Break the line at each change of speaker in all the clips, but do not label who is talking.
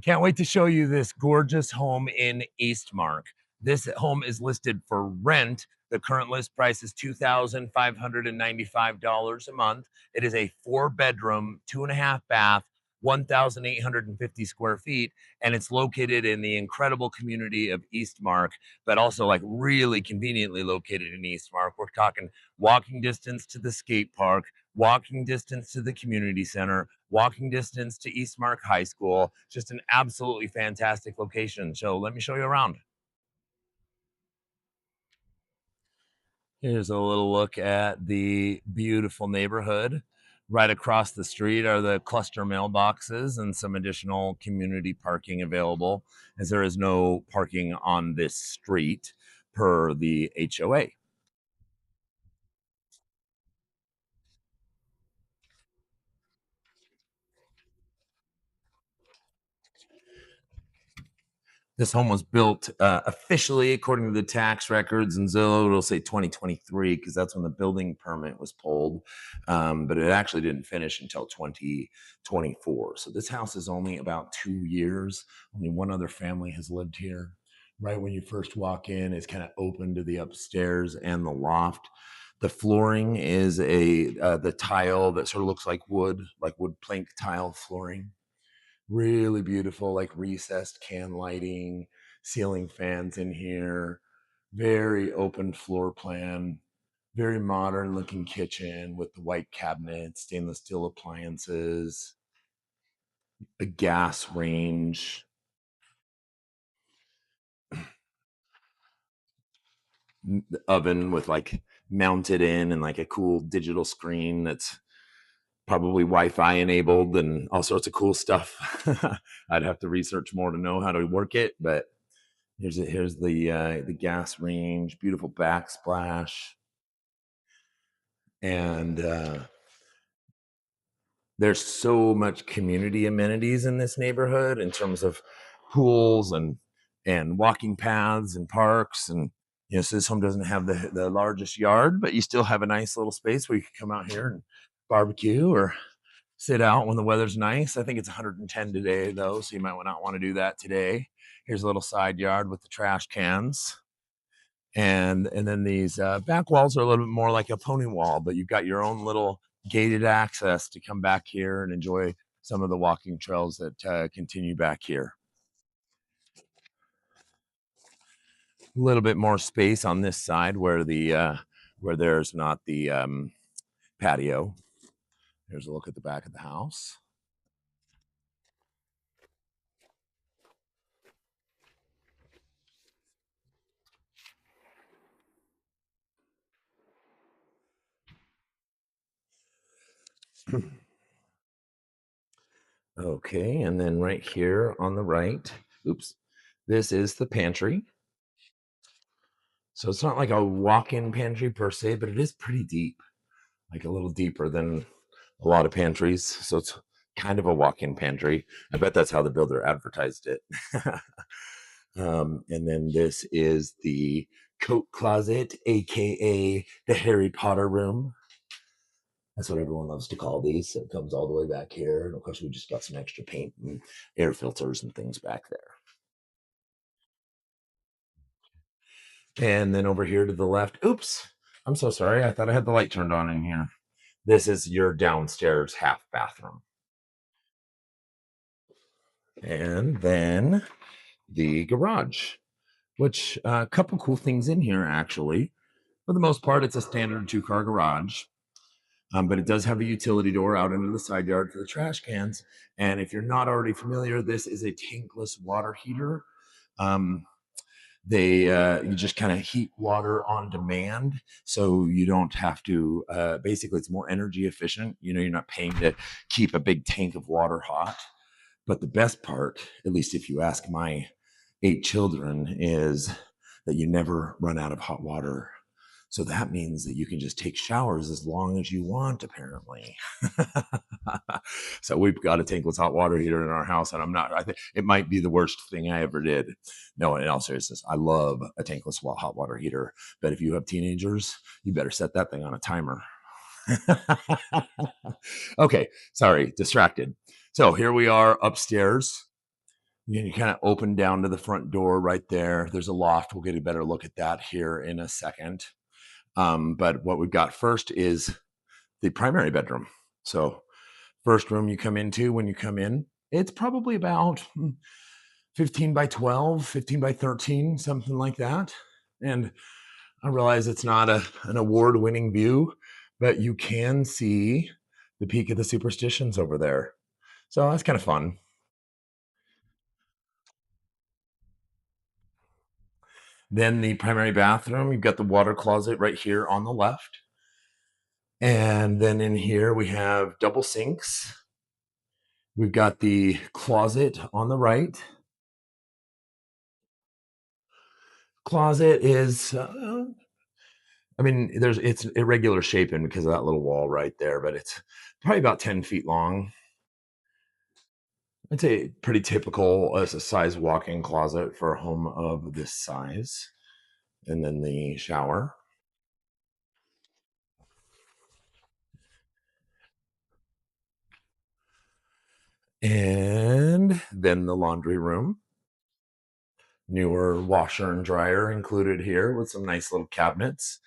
Can't wait to show you this gorgeous home in Eastmark. This home is listed for rent. The current list price is $2,595 a month. It is a 4-bedroom, 2.5 bath, 1,850 square feet, and it's located in the incredible community of Eastmark, but also like really conveniently located in Eastmark. We're talking walking distance to the skate park, walking distance to the community center, walking distance to Eastmark High School. Just an absolutely fantastic location. So let me show you around. Here's a little look at the beautiful neighborhood. Right across the street are the cluster mailboxes and some additional community parking available, as there is no parking on this street per the HOA. This home was built officially according to the tax records and Zillow. It'll say 2023 because that's when the building permit was pulled, but it actually didn't finish until 2024. So this house is only about 2 years. Only one other family has lived here. Right when you first walk in, it's kind of open to the upstairs and the loft. The flooring is the tile that sort of looks like wood plank tile flooring. Really beautiful, like recessed can lighting, ceiling fans in here, very open floor plan, very modern looking kitchen with the white cabinets, stainless steel appliances, a gas range, oven with like mounted in and like a cool digital screen that's probably Wi-Fi enabled and all sorts of cool stuff. I'd have to research more to know how to work it, but here's the gas range, beautiful backsplash, and there's so much community amenities in this neighborhood in terms of pools and walking paths and parks. And so this home doesn't have the largest yard, but you still have a nice little space where you can come out here and barbecue or sit out when the weather's nice. I think it's 110 today though, so you might not want to do that today. Here's a little side yard with the trash cans. And then these back walls are a little bit more like a pony wall, but you've got your own little gated access to come back here and enjoy some of the walking trails that continue back here. A little bit more space on this side where there's not the patio. Here's a look at the back of the house. Okay, and then right here on the right, oops, this is the pantry. So it's not like a walk-in pantry per se, but it is pretty deep, like a little deeper than a lot of pantries. So it's kind of a walk-in pantry. I bet that's how the builder advertised it. And then this is the coat closet, aka the Harry Potter room. That's what everyone loves to call these. So it comes all the way back here. And of course, we just got some extra paint and air filters and things back there. And then over here to the left, oops, I'm so sorry. I thought I had the light turned on in here. This is your downstairs half bathroom. And then the garage, which a couple cool things in here, actually. For the most part, it's a standard 2-car garage. But it does have a utility door out into the side yard for the trash cans. And if you're not already familiar, this is a tankless water heater. You just kind of heat water on demand, so you don't have to. Basically, it's more energy efficient. You're not paying to keep a big tank of water hot. But the best part, at least if you ask my 8 children, is that you never run out of hot water. So that means that you can just take showers as long as you want, apparently. So we've got a tankless hot water heater in our house, and I think it might be the worst thing I ever did. No, in all seriousness, I love a tankless hot water heater. But if you have teenagers, you better set that thing on a timer. Okay, sorry, distracted. So here we are upstairs. You kind of open down to the front door right there. There's a loft. We'll get a better look at that here in a second. But what we've got first is the primary bedroom. So, first room you come into when you come in, it's probably about 15 by 12, 15 by 13, something like that. And I realize it's not an award winning view, but you can see the peak of the superstitions over there. So that's kind of fun. Then the primary bathroom, you've got the water closet right here on the left. And then in here, we have double sinks. We've got the closet on the right. Closet is, I mean, it's irregular shaping because of that little wall right there, but it's probably about 10 feet long. I'd say pretty typical as a size walk-in closet for a home of this size. And then the shower. And then the laundry room. Newer washer and dryer included here with some nice little cabinets,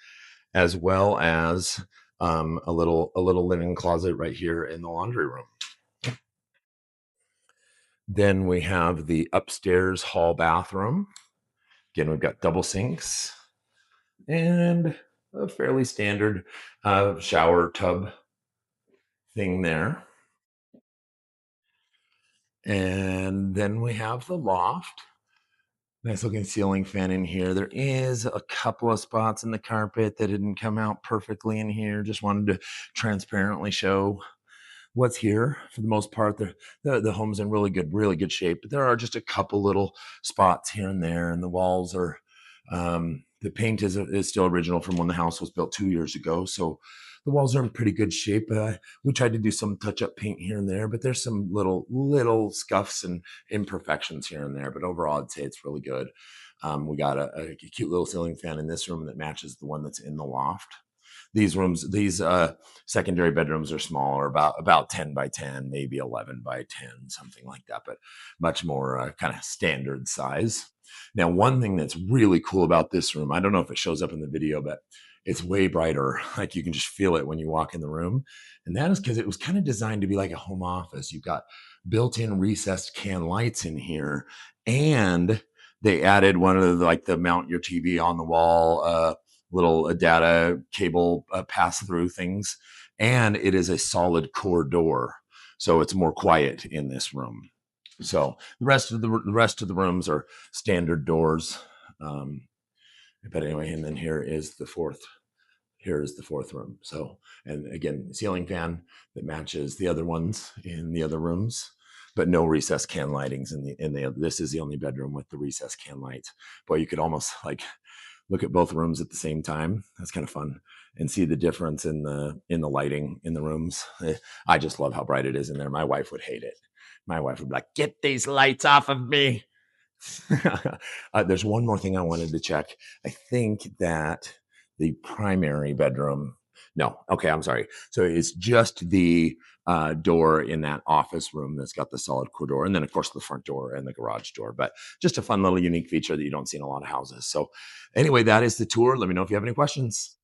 as well as a little linen closet right here in the laundry room. Then we have the upstairs hall bathroom. Again, we've got double sinks and a fairly standard shower tub thing there. And then we have the loft. Nice looking ceiling fan in here. There is a couple of spots in the carpet that didn't come out perfectly in here. Just wanted to transparently show what's here. For the most part, the home's in really good shape, but there are just a couple little spots here and there, and the walls are the paint is still original from when the house was built 2 years ago, so the walls are in pretty good shape. We tried to do some touch-up paint here and there, but there's some little scuffs and imperfections here and there, but overall I'd say it's really good. We got a cute little ceiling fan in this room that matches the one that's in the loft. These secondary bedrooms are smaller, about 10 by 10, maybe 11 by 10, something like that, but much more kind of standard size. Now, one thing that's really cool about this room, I don't know if it shows up in the video, but it's way brighter. Like you can just feel it when you walk in the room. And that is because it was kind of designed to be like a home office. You've got built-in recessed can lights in here, and they added one of the mount your TV on the wall little data cable pass-through things, and it is a solid core door, so it's more quiet in this room. So the rest of the rooms are standard doors. But anyway, and then here is the fourth room. So, and again, ceiling fan that matches the other ones in the other rooms, but no recessed can lightings in the this is the only bedroom with the recessed can lights. Boy, you could almost like look at both rooms at the same time. That's kind of fun, and see the difference in the lighting in the rooms. I just love how bright it is in there. My wife would hate it. My wife would be like, "Get these lights off of me." There's one more thing I wanted to check. I think that the primary bedroom. No, okay, I'm sorry. So it's just the door in that office room that's got the solid core door, and then of course the front door and the garage door. But just a fun little unique feature that you don't see in a lot of houses. So anyway, that is the tour. Let me know if you have any questions.